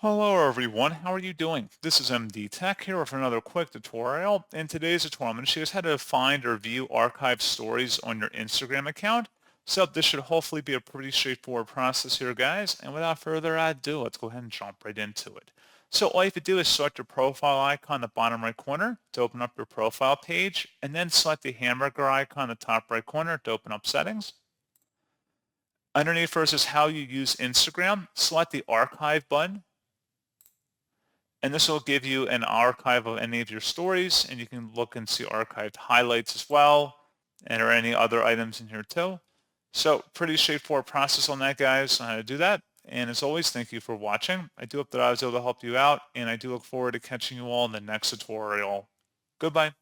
Hello everyone, how are you doing? This is MD Tech here with another quick tutorial. In today's tutorial, I'm going to show you how to find or view archived stories on your Instagram account. So this should hopefully be a pretty straightforward process here, guys. And without further ado, let's go ahead and jump right into it. So all you have to do is select your profile icon in the bottom right corner to open up your profile page, and then select the hamburger icon in the top right corner to open up settings. Underneath versus how you use Instagram, select the archive button, and this will give you an archive of any of your stories, and you can look and see archived highlights as well, and or any other items in here too. So pretty straightforward process on that, guys, on how to do that. And as always, thank you for watching. I do hope that I was able to help you out, and I do look forward to catching you all in the next tutorial. Goodbye.